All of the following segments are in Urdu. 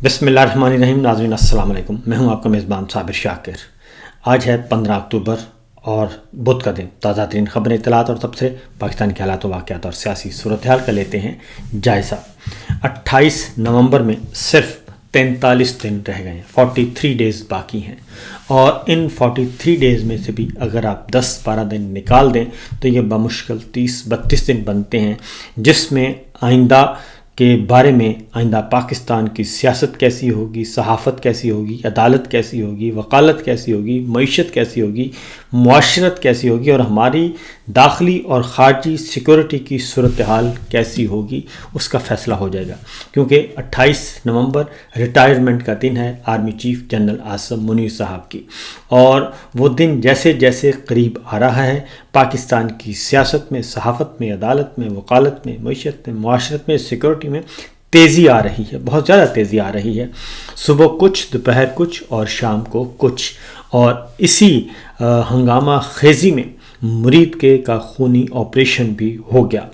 بسم اللہ الرحمن الرحیم. ناظرین السلام علیکم. میں ہوں آپ کا میزبان صابر شاکر. آج ہے 15 اکتوبر اور بدھ کا دن. تازہ ترین خبریں، اطلاعات اور تبصرے پاکستان کے حالات و واقعات اور سیاسی صورتحال کا لیتے ہیں جائزہ. 28 نومبر میں صرف 43 دن رہ گئے ہیں، 43 ڈیز باقی ہیں، اور ان 43 ڈیز میں سے بھی اگر آپ 10-12 دن نکال دیں تو یہ بمشکل 30-32 دن بنتے ہیں، جس میں آئندہ کے بارے میں آئندہ پاکستان کی سیاست کیسی ہوگی، صحافت کیسی ہوگی، عدالت کیسی ہوگی، وکالت کیسی ہوگی، معیشت کیسی ہوگی، معاشرت کیسی ہوگی، اور ہماری داخلی اور خارجی سیکورٹی کی صورتحال کیسی ہوگی، اس کا فیصلہ ہو جائے گا. کیونکہ 28 نومبر ریٹائرمنٹ کا دن ہے army chief general Asim Munir صاحب کی، اور وہ دن جیسے جیسے قریب آ رہا ہے پاکستان کی سیاست میں، صحافت میں، عدالت میں، وکالت میں، معیشت میں، معاشرت میں، سیکورٹی میں تیزی آ رہی ہے، بہت زیادہ تیزی آ رہی ہے. صبح کچھ، دوپہر کچھ اور شام کو کچھ، اور اسی ہنگامہ خیزی میں مرید کے کا خونی آپریشن بھی ہو گیا،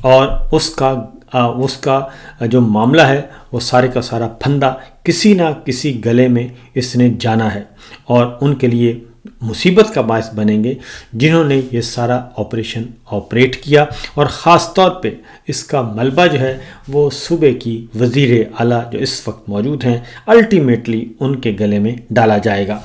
اور اس کا جو معاملہ ہے وہ سارے کا سارا پھندا کسی نہ کسی گلے میں اس نے جانا ہے، اور ان کے لیے مصیبت کا باعث بنیں گے جنہوں نے یہ سارا آپریشن آپریٹ کیا. اور خاص طور پہ اس کا ملبہ جو ہے وہ صوبے کی وزیر اعلیٰ جو اس وقت موجود ہیں الٹیمیٹلی ان کے گلے میں ڈالا جائے گا،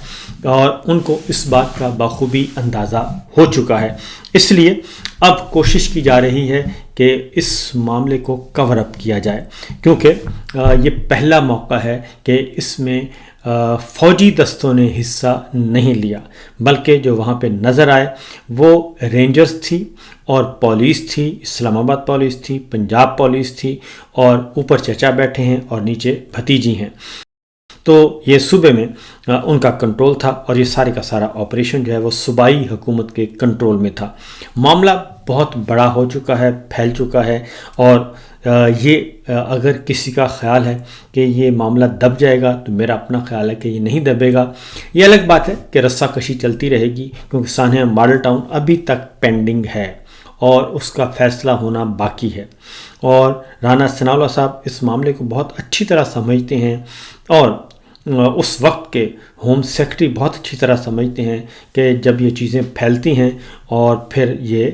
اور ان کو اس بات کا بخوبی اندازہ ہو چکا ہے. اس لیے اب کوشش کی جا رہی ہے کہ اس معاملے کو کور اپ کیا جائے، کیونکہ یہ پہلا موقع ہے کہ اس میں فوجی دستوں نے حصہ نہیں لیا، بلکہ جو وہاں پہ نظر آئے وہ رینجرز تھی اور پولیس تھی، اسلام آباد پولیس تھی، پنجاب پولیس تھی، اور اوپر چچا بیٹھے ہیں اور نیچے بھتیجی ہیں. تو یہ صوبے میں ان کا کنٹرول تھا، اور یہ سارے کا سارا آپریشن جو ہے وہ صوبائی حکومت کے کنٹرول میں تھا. معاملہ بہت بڑا ہو چکا ہے، پھیل چکا ہے، اور یہ اگر کسی کا خیال ہے کہ یہ معاملہ دب جائے گا تو میرا اپنا خیال ہے کہ یہ نہیں دبے گا. یہ الگ بات ہے کہ رسہ کشی چلتی رہے گی، کیونکہ سانحہ ماڈل ٹاؤن ابھی تک پینڈنگ ہے اور اس کا فیصلہ ہونا باقی ہے، اور رانا ثناء اللہ صاحب اس معاملے کو بہت اچھی طرح سمجھتے ہیں، اور اس وقت کے ہوم سیکرٹری بہت اچھی طرح سمجھتے ہیں کہ جب یہ چیزیں پھیلتی ہیں اور پھر یہ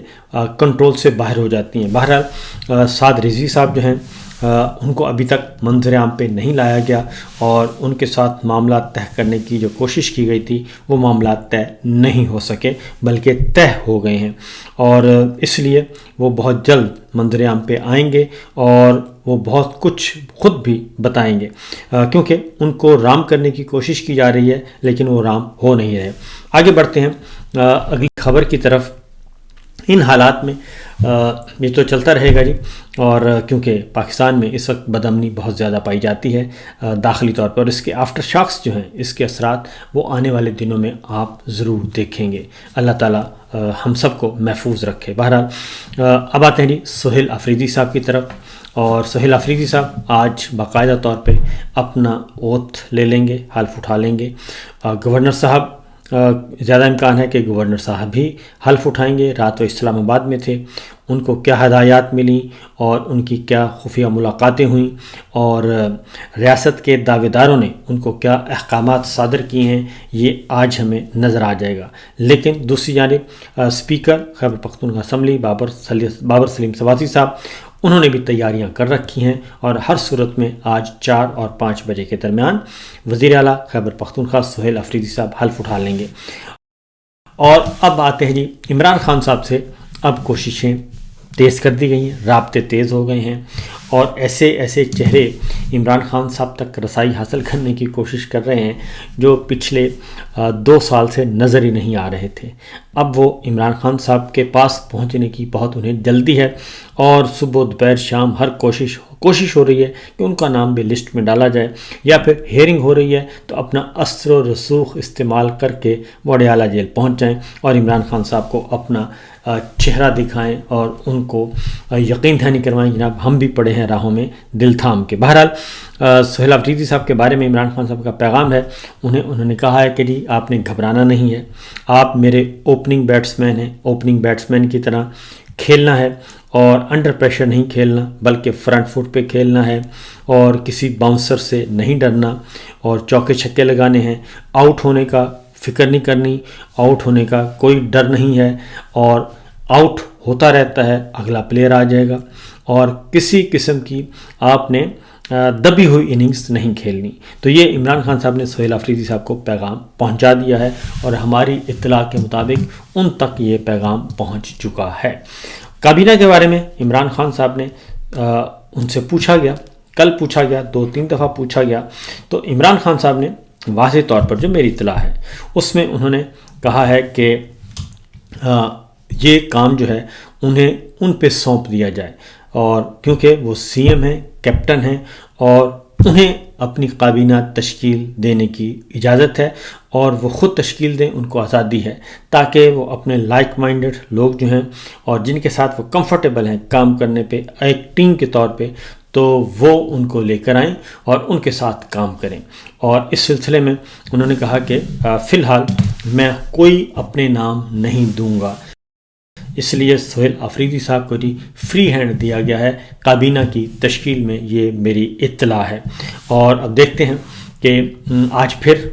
کنٹرول سے باہر ہو جاتی ہیں. بہرحال سعد رضوی صاحب جو ہیں ان کو ابھی تک منظر عام پہ نہیں لایا گیا، اور ان کے ساتھ معاملات طے کرنے کی جو کوشش کی گئی تھی وہ معاملات طے نہیں ہو سکے، بلکہ طے ہو گئے ہیں، اور اس لیے وہ بہت جلد منظر عام پہ آئیں گے اور وہ بہت کچھ خود بھی بتائیں گے، کیونکہ ان کو رام کرنے کی کوشش کی جا رہی ہے لیکن وہ رام ہو نہیں رہے. آگے بڑھتے ہیں اگلی خبر کی طرف. ان حالات میں یہ تو چلتا رہے گا جی، اور کیونکہ پاکستان میں اس وقت بدامنی بہت زیادہ پائی جاتی ہے داخلی طور پر، اور اس کے آفٹر شاکس جو ہیں، اس کے اثرات وہ آنے والے دنوں میں آپ ضرور دیکھیں گے. اللہ تعالیٰ ہم سب کو محفوظ رکھے. بہرحال اب آتے ہیں جی سہیل آفریدی صاحب کی طرف، اور سہیل آفریدی صاحب آج باقاعدہ طور پہ اپنا اوتھ لے لیں گے، حلف اٹھا لیں گے. گورنر صاحب زیادہ امکان ہے کہ گورنر صاحب بھی حلف اٹھائیں گے. رات وہ اسلام آباد میں تھے، ان کو کیا ہدایات ملیں اور ان کی کیا خفیہ ملاقاتیں ہوئیں، اور ریاست کے دعوے داروں نے ان کو کیا احکامات صادر کیے ہیں، یہ آج ہمیں نظر آ جائے گا. لیکن دوسری جانب اسپیکر خیبر پختونخوا اسمبلی بابر سلیم سواتی صاحب، انہوں نے بھی تیاریاں کر رکھی ہیں، اور ہر صورت میں آج 4 اور 5 بجے کے درمیان وزیر اعلیٰ خیبر پختونخوا سہیل آفریدی صاحب حلف اٹھا لیں گے. اور اب آتے ہیں جی عمران خان صاحب سے. اب کوششیں تیز کر دی گئی ہیں، رابطے تیز ہو گئے ہیں، اور ایسے ایسے چہرے عمران خان صاحب تک رسائی حاصل کرنے کی کوشش کر رہے ہیں جو پچھلے 2 سال سے نظر ہی نہیں آ رہے تھے. اب وہ عمران خان صاحب کے پاس پہنچنے کی بہت انہیں جلدی ہے، اور صبح دوپہر شام ہر کوشش ہو رہی ہے کہ ان کا نام بھی لسٹ میں ڈالا جائے، یا پھر ہیئرنگ ہو رہی ہے تو اپنا اثر و رسوخ استعمال کر کے وہ اڈیالہ جیل پہنچ جائیں اور عمران خان صاحب کو اپنا چہرہ دکھائیں اور ان کو یقین دہانی کروائیں جناب ہم بھی پڑے ہیں راہوں میں دل تھام کے. بہرحال سہیل آفریدی صاحب کے بارے میں عمران خان صاحب کا پیغام ہے، انہوں نے کہا ہے کہ جی آپ نے گھبرانا نہیں ہے، آپ میرے اوپننگ بیٹسمین ہیں، اوپننگ بیٹسمین کی طرح کھیلنا ہے، اور انڈر پریشر نہیں کھیلنا بلکہ فرنٹ فٹ پہ کھیلنا ہے، اور کسی باؤنسر سے نہیں ڈرنا، اور چوکے چھکے لگانے ہیں، آؤٹ ہونے کا فکر نہیں کرنی، آؤٹ ہونے کا کوئی ڈر نہیں ہے، اور آؤٹ ہوتا رہتا ہے، اگلا پلیئر آ جائے گا، اور کسی قسم کی آپ نے دبی ہوئی اننگز نہیں کھیلنی۔ تو یہ عمران خان صاحب نے سہیل آفریدی صاحب کو پیغام پہنچا دیا ہے، اور ہماری اطلاع کے مطابق ان تک یہ پیغام پہنچ چکا ہے۔ کابینہ کے بارے میں عمران خان صاحب نے ان سے پوچھا گیا، کل پوچھا گیا، 2-3 دفعہ پوچھا گیا، تو عمران خان صاحب نے واضح طور پر جو میری اطلاع ہے اس میں انہوں نے کہا ہے کہ یہ کام جو ہے انہیں ان پہ سونپ دیا جائے، اور کیونکہ وہ سی ایم ہیں، کیپٹن ہیں، اور انہیں اپنی کابینہ تشکیل دینے کی اجازت ہے، اور وہ خود تشکیل دیں، ان کو آزادی ہے، تاکہ وہ اپنے لائک مائنڈڈ لوگ جو ہیں اور جن کے ساتھ وہ کمفرٹیبل ہیں کام کرنے پہ ایک ٹیم کے طور پہ، تو وہ ان کو لے کر آئیں اور ان کے ساتھ کام کریں۔ اور اس سلسلے میں انہوں نے کہا کہ فی الحال میں کوئی اپنے نام نہیں دوں گا، اس لیے سہیل آفریدی صاحب کو جی فری ہینڈ دیا گیا ہے کابینہ کی تشکیل میں، یہ میری اطلاع ہے۔ اور اب دیکھتے ہیں کہ آج پھر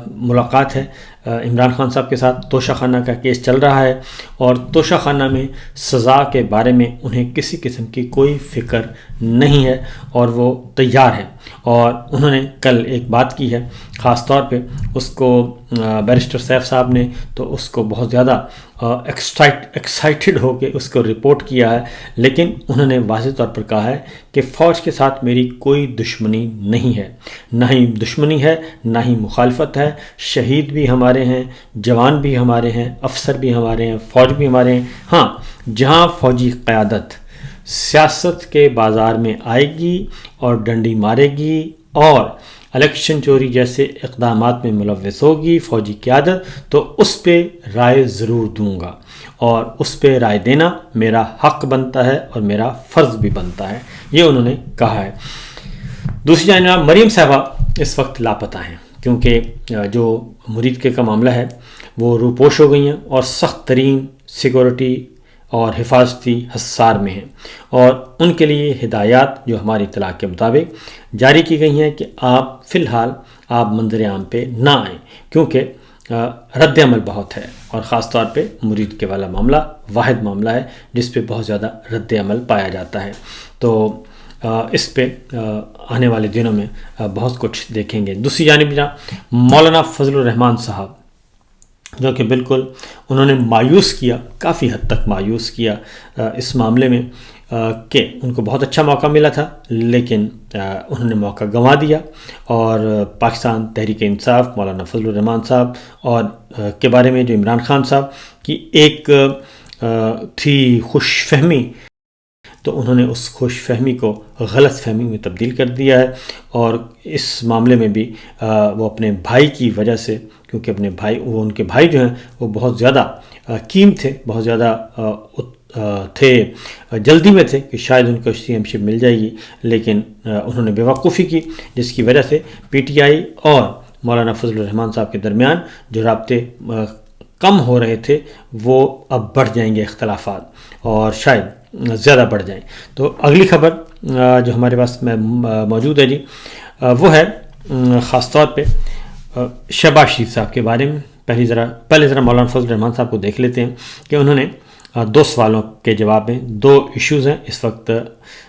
ملاقات ہے عمران خان صاحب کے ساتھ، توشہ خانہ کا کیس چل رہا ہے، اور توشہ خانہ میں سزا کے بارے میں انہیں کسی قسم کی کوئی فکر نہیں ہے، اور وہ تیار ہیں۔ اور انہوں نے کل ایک بات کی ہے، خاص طور پہ اس کو بیرسٹر سیف صاحب نے تو اس کو بہت زیادہ ایکسائٹڈ ہو کے اس کو رپورٹ کیا ہے، لیکن انہوں نے واضح طور پر کہا ہے کہ فوج کے ساتھ میری کوئی دشمنی نہیں ہے، نہ ہی دشمنی ہے نہ ہی مخالفت ہے، شہید بھی ہمارے ہیں، جوان بھی ہمارے ہیں، افسر بھی ہمارے ہیں، فوج بھی ہمارے ہیں۔ ہاں، جہاں فوجی قیادت سیاست کے بازار میں آئے گی اور ڈنڈی مارے گی اور الیکشن چوری جیسے اقدامات میں ملوث ہوگی فوجی قیادت، تو اس پہ رائے ضرور دوں گا، اور اس پہ رائے دینا میرا حق بنتا ہے اور میرا فرض بھی بنتا ہے، یہ انہوں نے کہا ہے۔ دوسری جانب مریم صاحبہ اس وقت لاپتہ ہیں، کیونکہ جو مرید کا معاملہ ہے وہ روپوش ہو گئی ہیں اور سخت ترین سیکورٹی اور حفاظتی حصار میں ہیں، اور ان کے لیے ہدایات جو ہماری اطلاع کے مطابق جاری کی گئی ہیں کہ آپ فی الحال آپ منظر عام پہ نہ آئیں، کیونکہ رد عمل بہت ہے، اور خاص طور پہ مرید کے والا معاملہ واحد معاملہ ہے جس پہ بہت زیادہ رد عمل پایا جاتا ہے۔ تو اس پہ آنے والے دنوں میں بہت کچھ دیکھیں گے۔ دوسری جانب مولانا فضل الرحمان صاحب، جو کہ بالکل انہوں نے مایوس کیا، کافی حد تک مایوس کیا اس معاملے میں، کہ ان کو بہت اچھا موقع ملا تھا لیکن انہوں نے موقع گنوا دیا، اور پاکستان تحریک انصاف مولانا فضل الرحمان صاحب اور کے بارے میں جو عمران خان صاحب کی ایک تھی خوش فہمی، تو انہوں نے اس خوش فہمی کو غلط فہمی میں تبدیل کر دیا ہے، اور اس معاملے میں بھی وہ اپنے بھائی کی وجہ سے، کیونکہ اپنے بھائی، وہ ان کے بھائی جو ہیں وہ بہت زیادہ کیم تھے، بہت زیادہ تھے، جلدی میں تھے کہ شاید ان کو سی ایم شپ مل جائے گی، لیکن انہوں نے بیوقوفی کی، جس کی وجہ سے پی ٹی آئی اور مولانا فضل الرحمان صاحب کے درمیان جو رابطے کم ہو رہے تھے وہ اب بڑھ جائیں گے، اختلافات، اور شاید زیادہ بڑھ جائیں۔ تو اگلی خبر جو ہمارے پاس میں موجود ہے جی، وہ ہے خاص طور پہ شہباز شریف صاحب کے بارے میں۔ پہلے ذرا مولانا فضل الرحمان صاحب کو دیکھ لیتے ہیں کہ انہوں نے 2 سوالوں کے جواب میں 2 ایشوز ہیں اس وقت،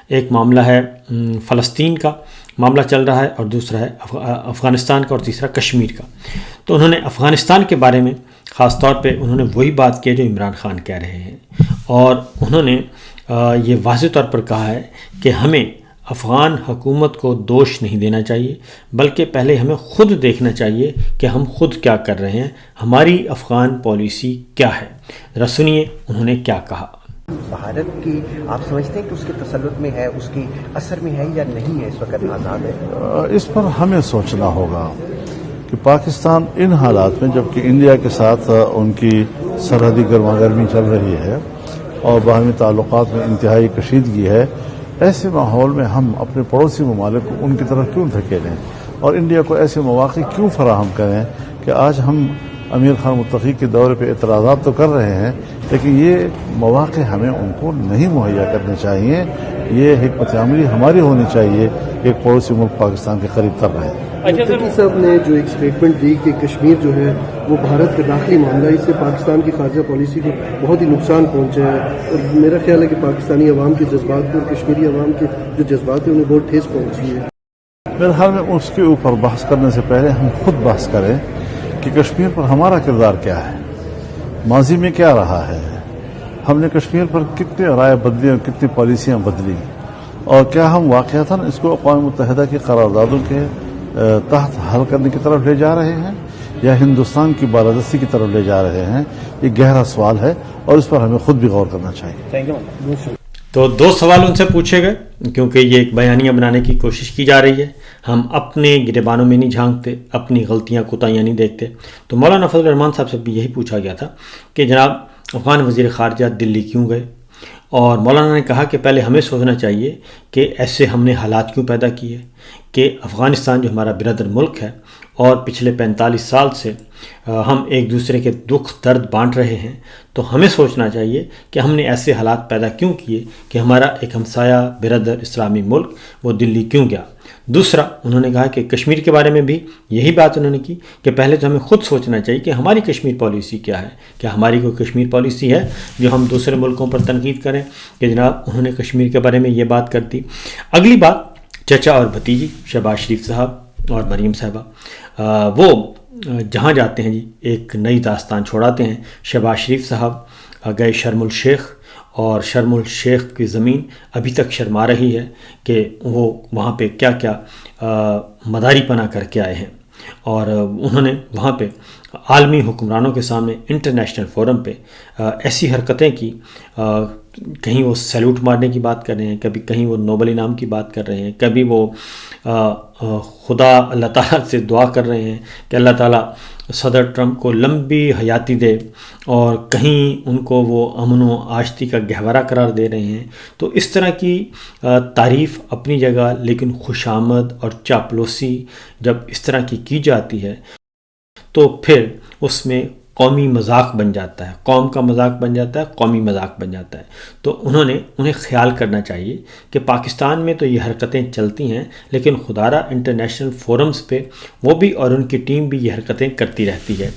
ایک معاملہ ہے فلسطین کا معاملہ چل رہا ہے، اور دوسرا ہے افغانستان کا، اور تیسرا کشمیر کا۔ تو انہوں نے افغانستان کے بارے میں خاص طور پہ انہوں نے وہی بات کی جو عمران خان کہہ رہے ہیں، اور انہوں نے یہ واضح طور پر کہا ہے کہ ہمیں افغان حکومت کو دوش نہیں دینا چاہیے، بلکہ پہلے ہمیں خود دیکھنا چاہیے کہ ہم خود کیا کر رہے ہیں، ہماری افغان پالیسی کیا ہے۔ ذرا سنیے انہوں نے کیا کہا۔ بھارت کی آپ سمجھتے ہیں کہ اس کے تسلط میں ہے، اس کی اثر میں ہے یا نہیں ہے، اس وقت آزاد ہے؟ اس پر ہمیں سوچنا ہوگا کہ پاکستان ان حالات میں، جبکہ انڈیا کے ساتھ ان کی سرحدی گرما گرمی چل رہی ہے اور باہمی تعلقات میں انتہائی کشیدگی ہے، ایسے ماحول میں ہم اپنے پڑوسی ممالک کو ان کی طرف کیوں دھکیلیں اور انڈیا کو ایسے مواقع کیوں فراہم کریں کہ آج ہم امیر خان متقی کے دورے پہ اعتراضات تو کر رہے ہیں، لیکن یہ مواقع ہمیں ان کو نہیں مہیا کرنے چاہیے. یہ حکمت عملی ہماری ہونی چاہیے کہ ایک پڑوسی ملک پاکستان کے قریب تر رہے. متقی صاحب نے جو ایک اسٹیٹمنٹ دی کہ کشمیر جو ہے وہ بھارت کا داخلی معاملہ ہے، اس سے پاکستان کی خارجہ پالیسی کو بہت ہی نقصان پہنچا ہے، اور میرا خیال ہے کہ پاکستانی عوام کے جذبات کو اور کشمیری عوام کے جو جذبات ہیں انہیں بہت ٹھیس پہنچی ہے. میرے خیال میں اس کے اوپر بحث کرنے سے پہلے ہم خود بحث کریں کہ کشمیر پر ہمارا کردار کیا ہے، ماضی میں کیا رہا ہے، ہم نے کشمیر پر کتنے رائے بدلی اور کتنی پالیسیاں بدلی، اور کیا ہم واقعتاً اس کو اقوام متحدہ کی قراردادوں کے تحت حل کرنے کی طرف لے جا رہے ہیں یا ہندوستان کی بالادستی کی طرف لے جا رہے ہیں. یہ گہرا سوال ہے اور اس پر ہمیں خود بھی غور کرنا چاہیے. تو دو سوال ان سے پوچھے گئے کیونکہ یہ ایک بیانیہ بنانے کی کوشش کی جا رہی ہے. ہم اپنے گریبانوں میں نہیں جھانکتے، اپنی غلطیاں کوتاہیاں نہیں دیکھتے. تو مولانا فضل الرحمان صاحب سے بھی یہی پوچھا گیا تھا کہ جناب افغان وزیر خارجہ دلی کیوں گئے، اور مولانا نے کہا کہ پہلے ہمیں سوچنا چاہیے کہ ایسے ہم نے حالات کیوں پیدا کیے کہ افغانستان جو ہمارا برادر ملک ہے اور پچھلے 45 سال سے ہم ایک دوسرے کے دکھ درد بانٹ رہے ہیں، تو ہمیں سوچنا چاہیے کہ ہم نے ایسے حالات پیدا کیوں کیے کہ ہمارا ایک ہمسایہ برادر اسلامی ملک وہ دلی کیوں گیا. دوسرا انہوں نے کہا کہ کشمیر کے بارے میں بھی یہی بات انہوں نے کی کہ پہلے تو ہمیں خود سوچنا چاہیے کہ ہماری کشمیر پالیسی کیا ہے، کیا ہماری کوئی کشمیر پالیسی ہے جو ہم دوسرے ملکوں پر تنقید کریں کہ جناب انہوں نے کشمیر کے بارے میں یہ بات کر دی. اگلی بات چچا اور بھتیجی شہباز شریف صاحب اور مریم صاحبہ وہ جہاں جاتے ہیں جی ایک نئی داستان چھوڑاتے ہیں. شہباز شریف صاحب گئے شرم الشیخ، اور شرم الشیخ کی زمین ابھی تک شرما رہی ہے کہ وہ وہاں پہ کیا کیا مداری پنا کر کے آئے ہیں، اور انہوں نے وہاں پہ عالمی حکمرانوں کے سامنے انٹرنیشنل فورم پہ ایسی حرکتیں کی، کہیں وہ سیلوٹ مارنے کی بات کر رہے ہیں، کبھی کہیں وہ نوبل انعام کی بات کر رہے ہیں، کبھی وہ خدا اللہ تعالیٰ سے دعا کر رہے ہیں کہ اللہ تعالیٰ صدر ٹرمپ کو لمبی حیاتی دے، اور کہیں ان کو وہ امن و آشتی کا گہورہ قرار دے رہے ہیں. تو اس طرح کی تعریف اپنی جگہ، لیکن خوشامد اور چاپلوسی جب اس طرح کی جاتی ہے تو پھر اس میں قومی مذاق بن جاتا ہے، قوم کا مذاق بن جاتا ہے، قومی مذاق بن جاتا ہے. تو انہیں خیال کرنا چاہیے کہ پاکستان میں تو یہ حرکتیں چلتی ہیں، لیکن خدارہ انٹرنیشنل فورمز پہ وہ بھی اور ان کی ٹیم بھی یہ حرکتیں کرتی رہتی ہے.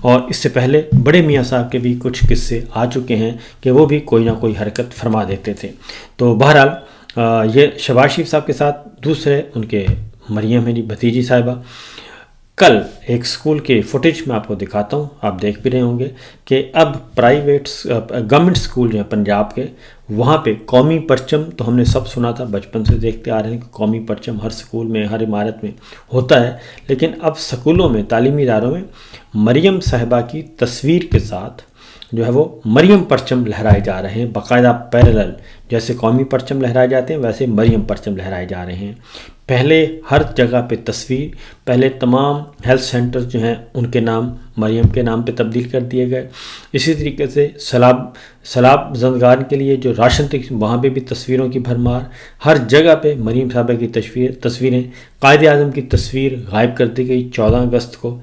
اور اس سے پہلے بڑے میاں صاحب کے بھی کچھ قصے آ چکے ہیں کہ وہ بھی کوئی نہ کوئی حرکت فرما دیتے تھے. تو بہرحال یہ شہباز شریف صاحب کے ساتھ دوسرے ان کے مریم ہے جی بھتیجی صاحبہ. کل ایک سکول کے فوٹیج میں آپ کو دکھاتا ہوں، آپ دیکھ بھی رہے ہوں گے کہ اب گورنمنٹ سکول جو ہیں پنجاب کے، وہاں پہ قومی پرچم تو ہم نے سب سنا تھا، بچپن سے دیکھتے آ رہے ہیں کہ قومی پرچم ہر سکول میں ہر عمارت میں ہوتا ہے، لیکن اب سکولوں میں تعلیمی اداروں میں مریم صاحبہ کی تصویر کے ساتھ جو ہے وہ مریم پرچم لہرائے جا رہے ہیں، باقاعدہ پیرلل، جیسے قومی پرچم لہرائے جاتے ہیں ویسے مریم پرچم لہرائے جا رہے ہیں. پہلے ہر جگہ پہ تصویر، پہلے تمام ہیلتھ سینٹر جو ہیں ان کے نام مریم کے نام پہ تبدیل کر دیے گئے. اسی طریقے سے سیلاب زندگان کے لیے جو راشن تک وہاں پہ بھی تصویروں کی بھرمار، ہر جگہ پہ مریم صاحبہ کی تصویریں. قائد اعظم کی تصویر غائب کر دی گئی 14 اگست کو،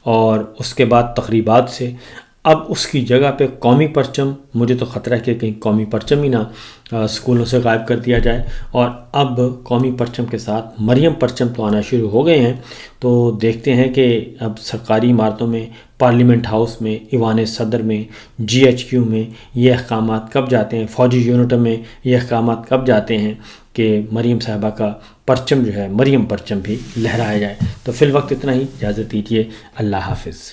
اور اس کے بعد تقریبات سے اب اس کی جگہ پہ قومی پرچم، مجھے تو خطرہ ہے کہ کہیں قومی پرچم ہی نہ اسکولوں سے غائب کر دیا جائے. اور اب قومی پرچم کے ساتھ مریم پرچم تو آنا شروع ہو گئے ہیں. تو دیکھتے ہیں کہ اب سرکاری عمارتوں میں، پارلیمنٹ ہاؤس میں، ایوان صدر میں، GHQ میں یہ احکامات کب جاتے ہیں، فوجی یونٹوں میں یہ احکامات کب جاتے ہیں کہ مریم صاحبہ کا پرچم جو ہے مریم پرچم بھی لہرایا جائے. تو فی الوقت اتنا ہی، اجازت دیجیے، اللہ حافظ.